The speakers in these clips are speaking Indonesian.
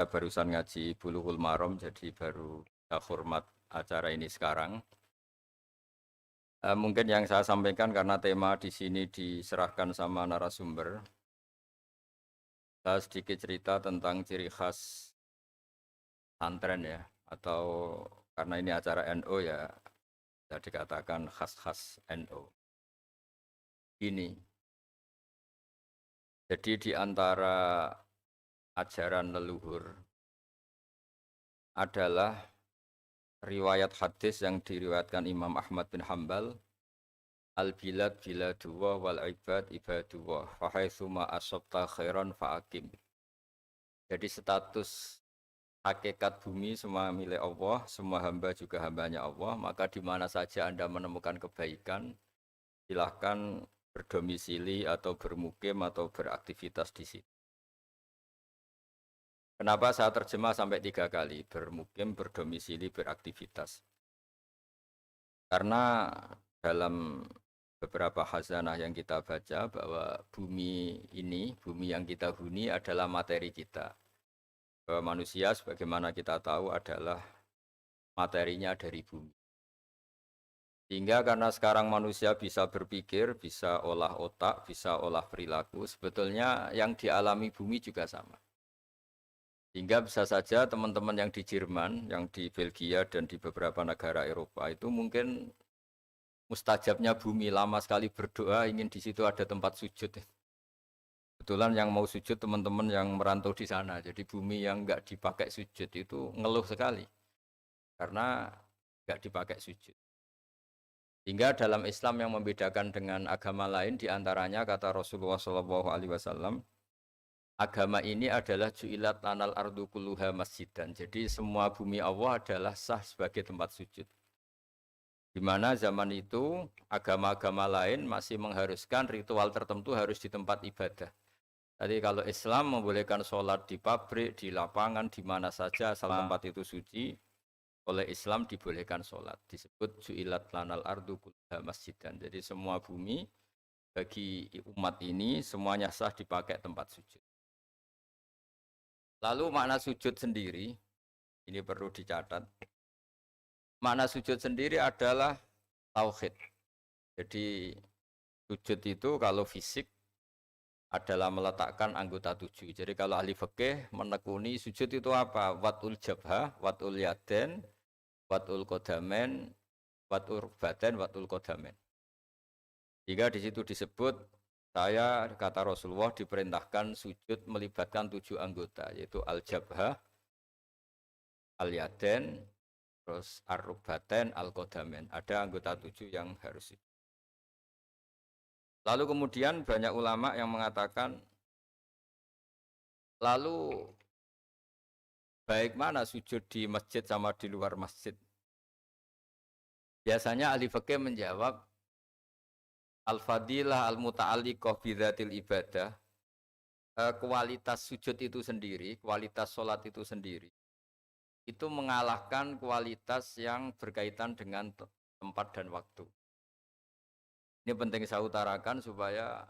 Saya barusan ngaji Bulughul Maram, jadi baru hormat acara ini sekarang. Mungkin yang saya sampaikan karena tema di sini diserahkan sama narasumber. Saya sedikit cerita tentang ciri khas santren ya, atau karena ini acara NU ya, bisa dikatakan khas-khas NU. Ini, jadi di antara ajaran leluhur adalah riwayat hadis yang diriwayatkan Imam Ahmad bin Hambal. Al-bilad biladullah wal ibad ibadullah fa haitsuma asabta khairan fa'akim. Jadi status hakikat bumi semua milik Allah, semua hamba juga hambanya Allah, maka di mana saja Anda menemukan kebaikan, silahkan berdomisili atau bermukim atau beraktivitas di situ. Kenapa saya terjemah sampai 3 kali, bermukim, berdomisili, beraktivitas? Karena dalam beberapa khazanah yang kita baca bahwa bumi ini, bumi yang kita huni adalah materi kita. Bahwa manusia sebagaimana kita tahu adalah materinya dari bumi. Sehingga karena sekarang manusia bisa berpikir, bisa olah otak, bisa olah perilaku, sebetulnya yang dialami bumi juga sama. Sehingga bisa saja teman-teman yang di Jerman, yang di Belgia dan di beberapa negara Eropa itu mungkin mustajabnya bumi, lama sekali berdoa ingin di situ ada tempat sujud. Kebetulan yang mau sujud teman-teman yang merantau di sana. Jadi bumi yang enggak dipakai sujud itu ngeluh sekali. Karena enggak dipakai sujud. Hingga dalam Islam yang membedakan dengan agama lain diantaranya kata Rasulullah SAW, agama ini adalah ju'ilat lanal ardu kulluha masjidan. Jadi semua bumi Allah adalah sah sebagai tempat sujud. Di mana zaman itu agama-agama lain masih mengharuskan ritual tertentu harus di tempat ibadah. Jadi kalau Islam membolehkan sholat di pabrik, di lapangan, di mana saja asal tempat itu suci, oleh Islam dibolehkan sholat. Disebut ju'ilat lanal ardu kulluha masjidan. Jadi semua bumi bagi umat ini semuanya sah dipakai tempat sujud. Lalu makna sujud sendiri, ini perlu dicatat. Makna sujud sendiri adalah tauhid. Jadi sujud itu kalau fisik adalah meletakkan anggota 7. Jadi kalau ahli fikih menekuni sujud itu apa? Watul jabhah, watul yaden, watul kodamen, watul badan, watul kodamen. Jika di situ disebut, saya kata Rasulullah diperintahkan sujud melibatkan 7 anggota, yaitu al-jabhah, al-yaden, terus ar-rubaten, al-kodamen. Ada anggota 7 yang harus itu. Lalu kemudian banyak ulama yang mengatakan, lalu baik mana sujud di masjid sama di luar masjid? Biasanya ahli fikih menjawab, al-fadilah al-muta'alliqah bidzatil ibadah, kualitas sujud itu sendiri, kualitas sholat itu sendiri, itu mengalahkan kualitas yang berkaitan dengan tempat dan waktu. Ini penting saya utarakan supaya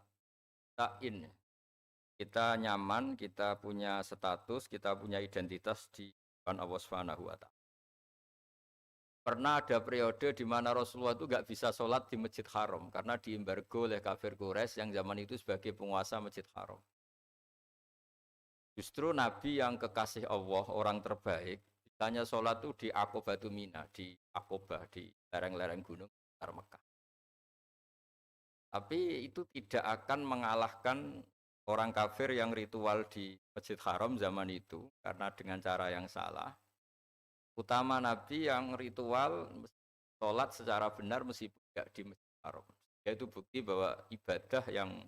kita nyaman, kita punya status, kita punya identitas di depan Allah Subhanahu wa Ta'ala. Pernah ada periode di mana Rasulullah itu nggak bisa sholat di Masjid Haram karena diembargo oleh kafir Quraisy yang zaman itu sebagai penguasa Masjid Haram. Justru Nabi yang kekasih Allah, orang terbaik, bisanya sholat itu di Aqobatu Mina, di Aqobah, di lereng-lereng gunung sekitar Mekah. Tapi itu tidak akan mengalahkan orang kafir yang ritual di Masjid Haram zaman itu karena dengan cara yang salah. Utama Nabi yang ritual sholat secara benar meskipun tidak di Masjid Haram. Yaitu bukti bahwa ibadah yang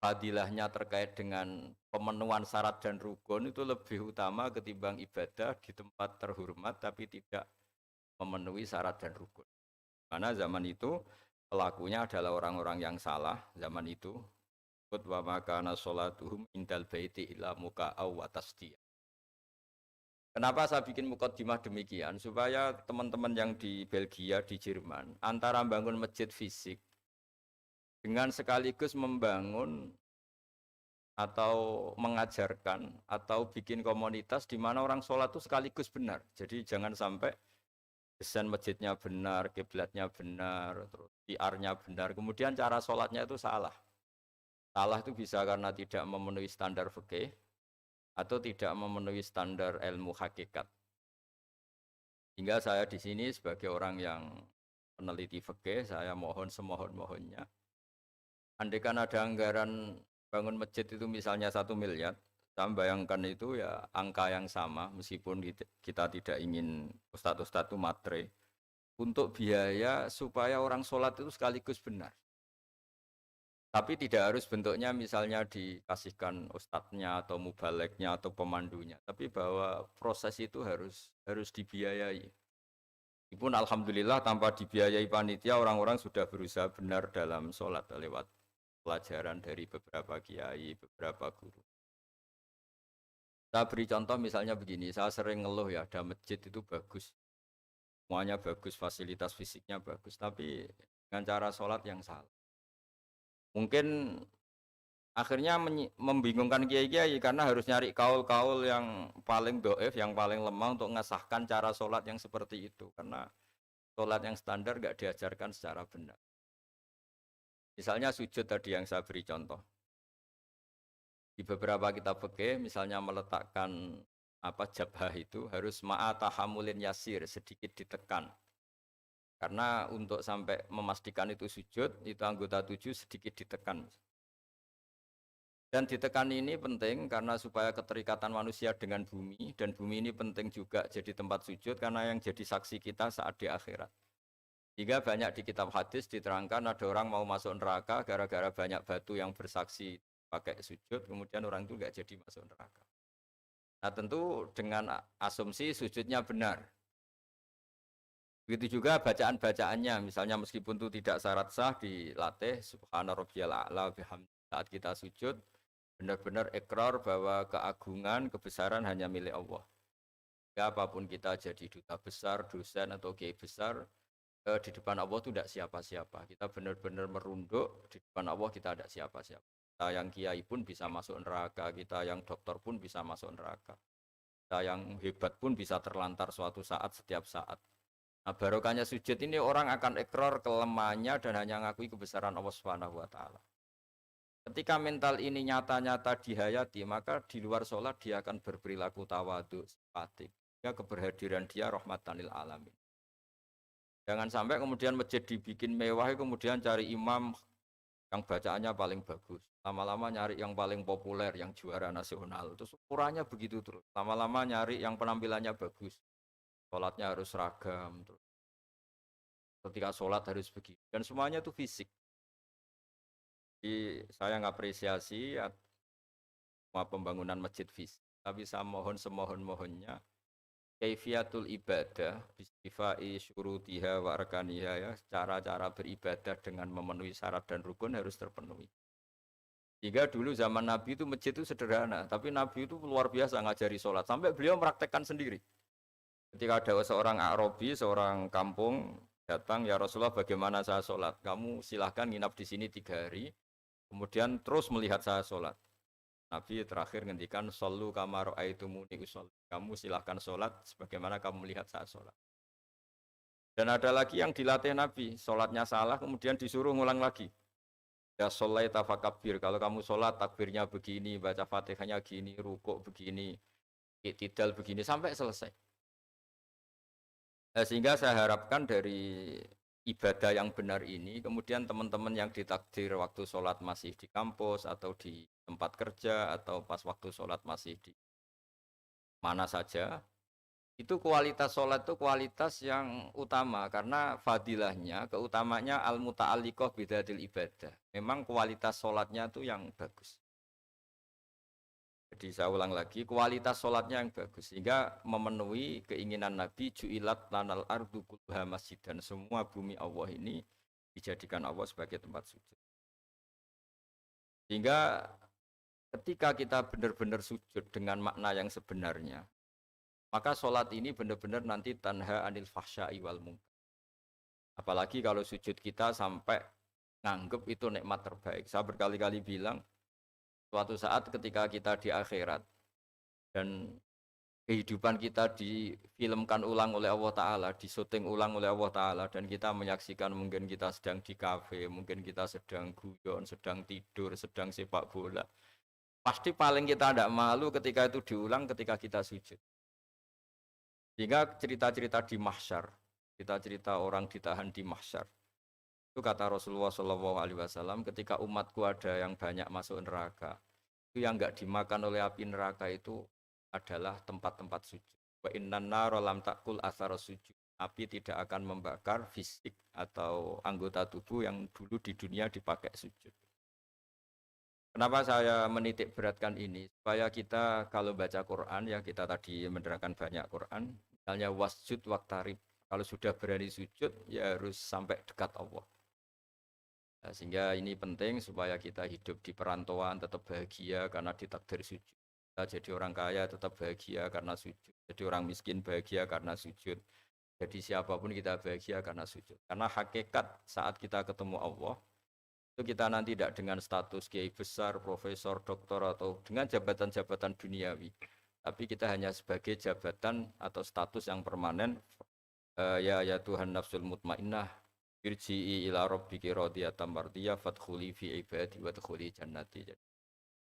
fadilahnya terkait dengan pemenuhan syarat dan rukun itu lebih utama ketimbang ibadah di tempat terhormat tapi tidak memenuhi syarat dan rukun. Karena zaman itu pelakunya adalah orang-orang yang salah zaman itu. Wa makana sholatuhum indal baiti illa muka'aw wa tasdiyah. Kenapa saya bikin mukaddimah demikian? Supaya teman-teman yang di Belgia, di Jerman, antara membangun masjid fisik dengan sekaligus membangun atau mengajarkan atau bikin komunitas di mana orang sholat itu sekaligus benar. Jadi jangan sampai desain masjidnya benar, kiblatnya benar, terus PR-nya benar, kemudian cara sholatnya itu salah. Salah itu bisa karena tidak memenuhi standar fikih atau tidak memenuhi standar ilmu hakikat. Hingga saya di sini sebagai orang yang peneliti fikih, saya mohon semohon-mohonnya. Andaikan ada anggaran bangun masjid itu misalnya 1 miliar, saya bayangkan itu ya angka yang sama, meskipun kita tidak ingin ustadz-ustadz itu matre, untuk biaya supaya orang sholat itu sekaligus benar. Tapi tidak harus bentuknya misalnya dikasihkan ustadznya atau mubaleknya atau pemandunya, tapi bahwa proses itu harus dibiayai. Meskipun alhamdulillah tanpa dibiayai panitia orang-orang sudah berusaha benar dalam sholat lewat pelajaran dari beberapa kiai, beberapa guru. Saya beri contoh misalnya begini, saya sering ngeluh ya, ada masjid itu bagus, semuanya bagus, fasilitas fisiknya bagus, tapi dengan cara sholat yang salah. Mungkin akhirnya membingungkan kiai-kiai karena harus nyari kaul-kaul yang paling doif, yang paling lemah untuk mengesahkan cara sholat yang seperti itu. Karena sholat yang standar gak diajarkan secara benar. Misalnya sujud tadi yang saya beri contoh. Di beberapa kitab fikih, misalnya meletakkan jabhah itu harus ma'atahamulin yasir, sedikit ditekan. Karena untuk sampai memastikan itu sujud, itu anggota 7 sedikit ditekan. Dan ditekan ini penting karena supaya keterikatan manusia dengan bumi, dan bumi ini penting juga jadi tempat sujud karena yang jadi saksi kita saat di akhirat. Jika banyak di kitab hadis diterangkan ada orang mau masuk neraka gara-gara banyak batu yang bersaksi pakai sujud, kemudian orang itu nggak jadi masuk neraka. Nah tentu dengan asumsi sujudnya benar. Begitu juga bacaan-bacaannya, misalnya meskipun itu tidak syarat sah dilatih subhana rabbiyal a'la bihamdi saat kita sujud, benar-benar ikrar bahwa keagungan, kebesaran hanya milik Allah. Ya, apapun kita jadi duta besar, dosen atau kiai besar, di depan Allah itu tidak siapa-siapa. Kita benar-benar merunduk, di depan Allah kita tidak siapa-siapa. Kita yang kiai pun bisa masuk neraka, kita yang dokter pun bisa masuk neraka. Kita yang hebat pun bisa terlantar suatu saat, setiap saat. Nah, barokahnya sujud ini orang akan ikrar kelemahannya dan hanya ngakui kebesaran Allah Subhanahu wa taala. Ketika mental ini nyata-nyata dihayati, maka di luar sholat dia akan berperilaku tawadhu, simpatik. Ya, keberhadiran dia rahmatan lil alamin. Jangan sampai kemudian masjid dibikin mewah, kemudian cari imam yang bacaannya paling bagus. Lama-lama nyari yang paling populer, yang juara nasional. Terus ukurannya begitu terus. Lama-lama nyari yang penampilannya bagus. Sholatnya harus seragam. Terus ketika sholat harus begitu. Dan semuanya itu fisik. Jadi saya ngapresiasi semua pembangunan masjid fisik. Tapi saya mohon semohon-mohonnya kaifiatul ibadah bistifai syurutiha wa arkaniha, ya, cara-cara beribadah dengan memenuhi syarat dan rukun harus terpenuhi. Jika dulu zaman Nabi itu masjid itu sederhana, tapi Nabi itu luar biasa ngajari sholat sampai beliau meraktekkan sendiri. Ketika ada seorang Arabi, seorang kampung datang, ya Rasulullah bagaimana saya sholat? Kamu silahkan nginap di sini 3 hari, kemudian terus melihat saya sholat. Nabi terakhir ngendikan sallu kama ra'aitumuni usolli. Kamu silahkan sholat sebagaimana kamu melihat saat sholat. Dan ada lagi yang dilatih Nabi, sholatnya salah kemudian disuruh ngulang lagi. Ya sholai tafakabir, kalau kamu sholat takbirnya begini, baca fatihahnya gini, rukuk begini, iktidal begini, sampai selesai. Nah, sehingga saya harapkan dari ibadah yang benar ini, kemudian teman-teman yang ditakdir waktu sholat masih di kampus atau di tempat kerja atau pas waktu sholat masih di mana saja, itu kualitas sholat itu kualitas yang utama karena fadilahnya, keutamanya al-muta'alliqah bidatil ibadah. Memang kualitas sholatnya itu yang bagus. Jadi saya ulang lagi, kualitas sholatnya yang bagus sehingga memenuhi keinginan Nabi ju'ilat lanal ardu kulluha masjid, dan semua bumi Allah ini dijadikan Allah sebagai tempat sujud. Sehingga ketika kita benar-benar sujud dengan makna yang sebenarnya, maka sholat ini benar-benar nanti tanha anil fahsya'i wal munkar. Apalagi kalau sujud kita sampai nganggep itu nikmat terbaik. Saya berkali-kali bilang, Suatu saat ketika kita di akhirat dan kehidupan kita difilmkan ulang oleh Allah Ta'ala, disyuting ulang oleh Allah Ta'ala, dan kita menyaksikan mungkin kita sedang di kafe, mungkin kita sedang guyon, sedang tidur, sedang sepak bola. Pasti paling kita tidak malu ketika itu diulang ketika kita sujud. Sehingga cerita-cerita di mahsyar, cerita-cerita orang ditahan di mahsyar. Itu kata Rasulullah SAW, ketika umatku ada yang banyak masuk neraka, itu yang enggak dimakan oleh api neraka itu adalah tempat-tempat sujud. Wa innan nara lam takul athara sujud. Api tidak akan membakar fisik atau anggota tubuh yang dulu di dunia dipakai sujud. Kenapa saya menitik beratkan ini? Supaya kita kalau baca Quran, ya kita tadi menerangkan banyak Quran, misalnya wasjud waktarib. Kalau sudah berani sujud, ya harus sampai dekat Allah. Nah, sehingga ini penting supaya kita hidup di perantauan tetap bahagia karena ditakdir sujud. Kita jadi orang kaya tetap bahagia karena sujud. Jadi orang miskin bahagia karena sujud. Jadi siapapun kita bahagia karena sujud. Karena hakikat saat kita ketemu Allah, itu kita nanti tidak dengan status kiai besar, profesor, doktor, atau dengan jabatan-jabatan duniawi. Tapi kita hanya sebagai jabatan atau status yang permanen. Ya Tuhan nafsul mutmainnah, irji'i ila rabbiki radiyatan mardiyah fadkhuli fi ibadi wadkhuli jannati.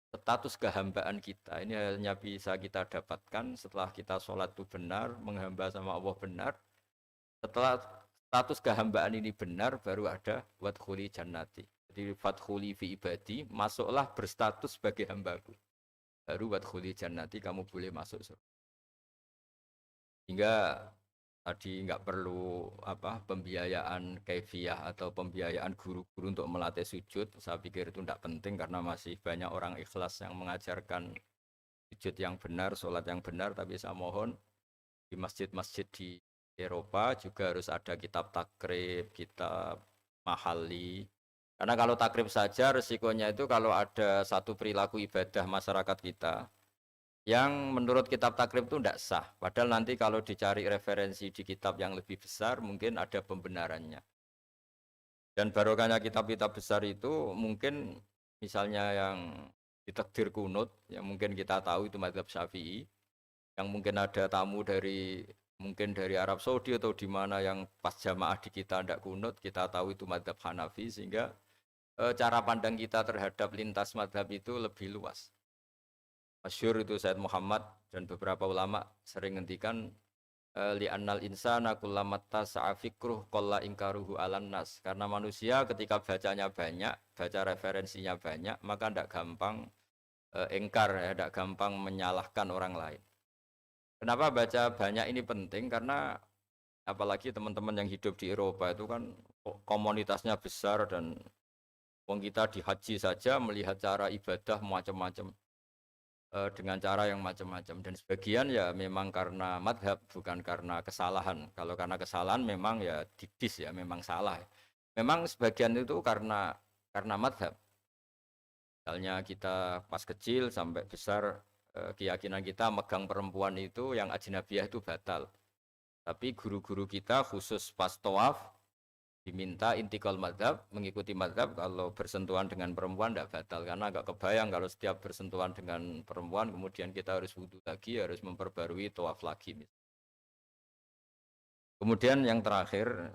Status kehambaan kita ini hanya bisa kita dapatkan setelah kita sholat itu benar, menghamba sama Allah benar. Setelah status kehambaan ini benar, baru ada wadkhuli jannati. Jadi fadkhuli fi ibadi, masuklah berstatus sebagai hambaku. Baru wadkhuli jannati, kamu boleh masuk surga. Hingga tadi nggak perlu pembiayaan kaifiyah atau pembiayaan guru-guru untuk melatih sujud. Saya pikir itu tidak penting karena masih banyak orang ikhlas yang mengajarkan sujud yang benar, sholat yang benar. Tapi saya mohon di masjid-masjid di Eropa juga harus ada kitab takrib, kitab mahali. Karena kalau takrib saja resikonya itu kalau ada satu perilaku ibadah masyarakat kita yang menurut kitab takrib itu tidak sah. Padahal nanti kalau dicari referensi di kitab yang lebih besar, mungkin ada pembenarannya. Dan barokahnya kitab-kitab besar itu mungkin misalnya yang ditakdir kunut, yang mungkin kita tahu itu mazhab Syafi'i, yang mungkin ada tamu mungkin dari Arab Saudi atau di mana yang pas jamaah di kita tidak kunut, kita tahu itu mazhab Hanafi, sehingga cara pandang kita terhadap lintas mazhab itu lebih luas. Masyhur itu Said Muhammad dan beberapa ulama sering ngendikan li'annal insana kullamatta sa'afikruh qalla ingkaruhu alan nas. Karena manusia ketika bacanya banyak, baca referensinya banyak, maka tidak gampang ingkar, ya, tidak gampang menyalahkan orang lain. Kenapa baca banyak ini penting? Karena apalagi teman-teman yang hidup di Eropa itu kan komunitasnya besar dan wong kita di haji saja melihat cara ibadah macam-macam. Dengan cara yang macam-macam dan sebagian ya memang karena madhab bukan karena kesalahan. Kalau karena kesalahan memang ya didis ya memang salah. Memang sebagian itu karena madhab. Misalnya kita pas kecil sampai besar keyakinan kita megang perempuan itu yang ajnabiyah itu batal. Tapi guru-guru kita khusus pas tawaf diminta intikal madhab, mengikuti madhab. Kalau bersentuhan dengan perempuan tidak batal karena agak kebayang kalau setiap bersentuhan dengan perempuan kemudian kita harus wudhu lagi, harus memperbarui tawaf lagi. Kemudian yang terakhir,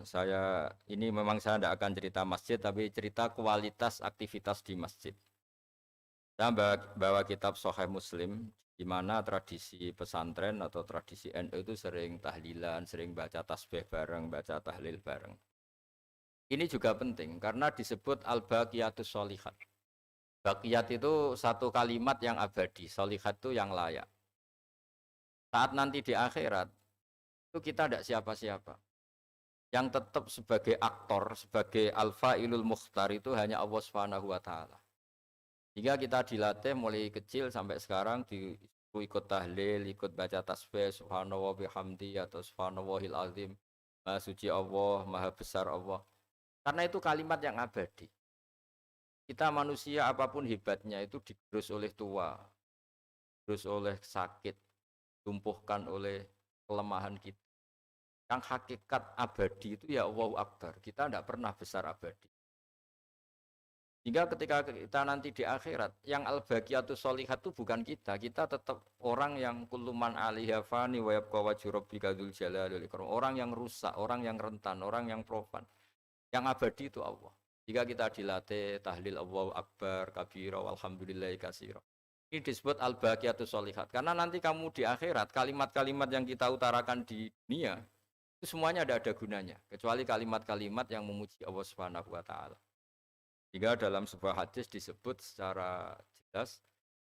ini memang saya tidak akan cerita masjid tapi cerita kualitas aktivitas di masjid. Saya bawa kitab Sahih Muslim di mana tradisi pesantren atau tradisi NU itu sering tahlilan, sering baca tasbih bareng, baca tahlil bareng. Ini juga penting karena disebut al-baqiyatus sholihat. Baqiyat itu satu kalimat yang abadi, sholihat itu yang layak. Saat nanti di akhirat, itu kita tidak siapa-siapa. Yang tetap sebagai aktor, sebagai al-fa'ilul mukhtar itu hanya Allah Subhanahu wa taala. Jika kita dilatih mulai kecil sampai sekarang ikut tahlil, ikut baca tasbih subhanallah bihamdi atau subhanallahil azim. Maha suci Allah, maha besar Allah. Karena itu kalimat yang abadi. Kita manusia apapun hebatnya itu digerus oleh tua, digerus oleh sakit, tumpuhkan oleh kelemahan kita. Yang hakikat abadi itu ya Allahu Akbar. Kita tidak pernah besar abadi. Sehingga ketika kita nanti di akhirat, yang al-baqiyatus sholihat itu bukan kita. Kita tetap orang yang kulluman alaiha fani wa yabqa wajhu rabbika dzul jalali wal ikram. Orang yang rusak, orang yang rentan, orang yang profan. Yang abadi itu Allah. Jika kita dilatih tahlil Allahu akbar kabira walhamdulillahi katsira. Ini disebut al-baqiyatus sholihat. Karena nanti kamu di akhirat, kalimat-kalimat yang kita utarakan di dunia itu semuanya ada gunanya, kecuali kalimat-kalimat yang memuji Allah Subhanahu wa taala. Jika dalam sebuah hadis disebut secara jelas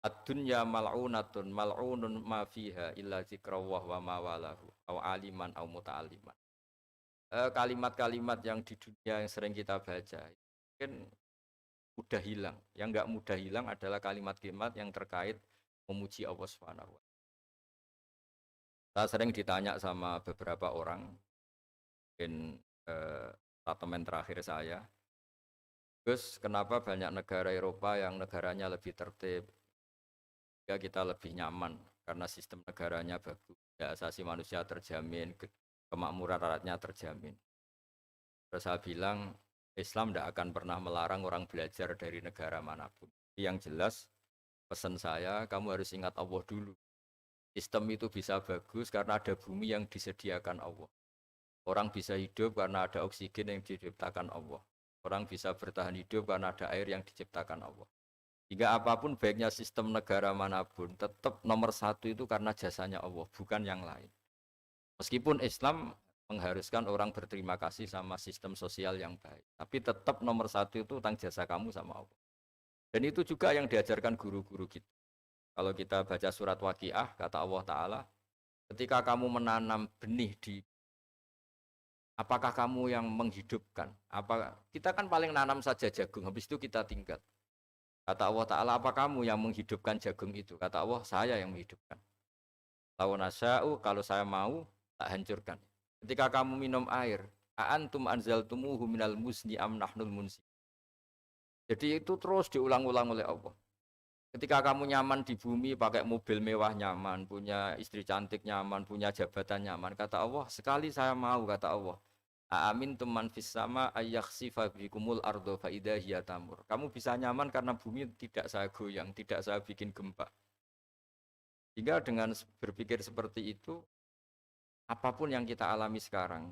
ad-dunya mal'unatun mal'unun ma fiha illa zikrawah wa ma walahu au aliman au muta'alliman. Kalimat-kalimat yang di dunia yang sering kita baca mungkin mudah hilang. Yang enggak mudah hilang adalah kalimat-kalimat yang terkait memuji Allah Subhanahu wa taala. Saya sering ditanya sama beberapa orang, mungkin statement terakhir saya, Gus, kenapa banyak negara Eropa yang negaranya lebih tertib, ya kita lebih nyaman karena sistem negaranya bagus, hak asasi manusia terjamin, kemakmuran rakyatnya terjamin. Terus saya bilang, Islam tidak akan pernah melarang orang belajar dari negara manapun. Yang jelas, pesan saya, kamu harus ingat Allah dulu. Sistem itu bisa bagus karena ada bumi yang disediakan Allah. Orang bisa hidup karena ada oksigen yang diciptakan Allah. Orang bisa bertahan hidup karena ada air yang diciptakan Allah. Jika apapun baiknya sistem negara manapun, tetap nomor satu itu karena jasanya Allah, bukan yang lain. Meskipun Islam mengharuskan orang berterima kasih sama sistem sosial yang baik, tapi tetap nomor satu itu tentang jasa kamu sama Allah. Dan itu juga yang diajarkan guru-guru kita. Kalau kita baca surat Waqiah, kata Allah Ta'ala, ketika kamu menanam benih di apakah kamu yang menghidupkan? Kita kan paling nanam saja jagung, habis itu kita tinggal. Kata Allah Ta'ala, apa kamu yang menghidupkan jagung itu? Kata Allah, saya yang menghidupkan. Law nasya'u, kalau saya mau, tak hancurkan. Ketika kamu minum air, a'antum anzaltumuhu minal muzni am nahnul munsi. Jadi itu terus diulang-ulang oleh Allah. Ketika kamu nyaman di bumi, pakai mobil mewah nyaman, punya istri cantik nyaman, punya jabatan nyaman. Kata Allah, sekali saya mau, kata Allah. Amin tuman fis sama ayakhsifa bikumul ardo fa idza hiya tamur. Kamu bisa nyaman karena bumi tidak saya goyang, tidak saya bikin gempa. Sehingga dengan berpikir seperti itu, apapun yang kita alami sekarang,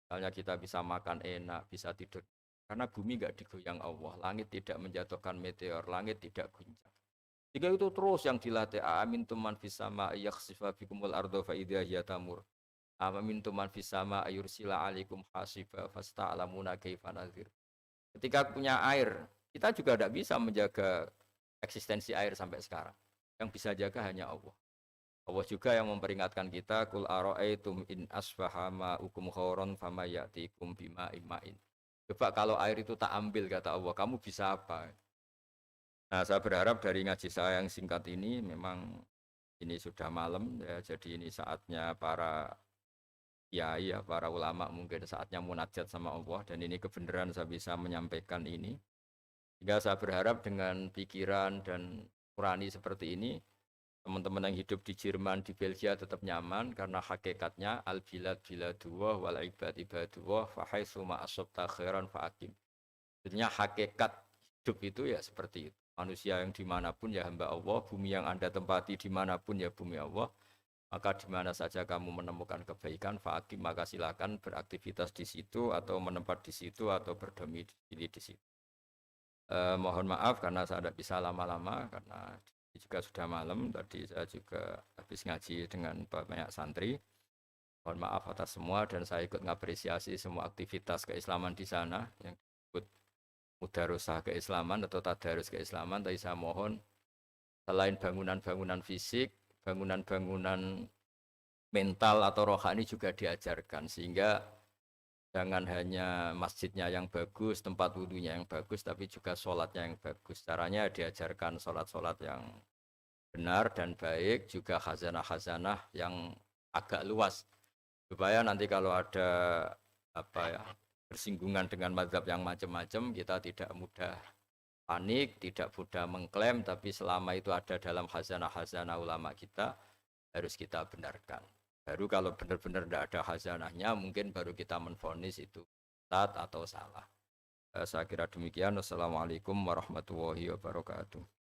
misalnya kita bisa makan enak, bisa tidur, karena bumi enggak digoyang Allah, langit tidak menjatuhkan meteor, langit tidak guncang. Jika itu terus yang dilatih, amin tuman fis sama ayakhsifa bikumul ardo fa idza hiya tamur. Amin tuman fis sama ayursila alaikum hasiba fasta'lamuna kaifa nadzir. Ketika punya air, kita juga tidak bisa menjaga eksistensi air sampai sekarang. Yang bisa jaga hanya Allah. Allah juga yang memperingatkan kita, kul ara'aitum in asbaha ma'ukum khauran fama ya'tikum bima'in ma'in. Coba kalau air itu tak ambil, kata Allah, kamu bisa apa? Nah, saya berharap dari ngaji saya yang singkat ini, memang ini sudah malam, ya, jadi ini saatnya para kiai, ya, para ulama mungkin saatnya munajat sama Allah, dan ini kebenaran saya bisa menyampaikan ini. Sehingga saya berharap dengan pikiran dan nurani seperti ini, teman-teman yang hidup di Jerman, di Belgia tetap nyaman karena hakikatnya al bilad biladullah wal ibad ibadullah fa haitsu ma asabta khairan fa aqim. Artinya hakikat hidup itu ya seperti itu. Manusia yang dimanapun ya hamba Allah, bumi yang Anda tempati dimanapun ya bumi Allah. Maka di mana saja kamu menemukan kebaikan, fa aqim, maka silakan beraktivitas di situ atau menempat di situ atau berdomisili di situ. Mohon maaf karena saya tidak bisa lama-lama karena juga sudah malam. Tadi saya juga habis ngaji dengan banyak santri. Mohon maaf atas semua dan saya ikut mengapresiasi semua aktivitas keislaman di sana yang disebut mudarosah keislaman atau tadarus keislaman. Tapi saya mohon selain bangunan-bangunan fisik, bangunan-bangunan mental atau rohani juga diajarkan sehingga jangan hanya masjidnya yang bagus, tempat wudhunya yang bagus, tapi juga sholatnya yang bagus. Caranya diajarkan sholat-sholat yang benar dan baik, juga khazanah-khazanah yang agak luas. Supaya nanti kalau ada bersinggungan dengan mazhab yang macam-macam, kita tidak mudah panik, tidak mudah mengklaim, tapi selama itu ada dalam khazanah-khazanah ulama kita, harus kita benarkan. Baru kalau benar-benar tidak ada khazanahnya, mungkin baru kita menvonis itu sesat atau salah. Saya kira demikian. Wassalamualaikum warahmatullahi wabarakatuh.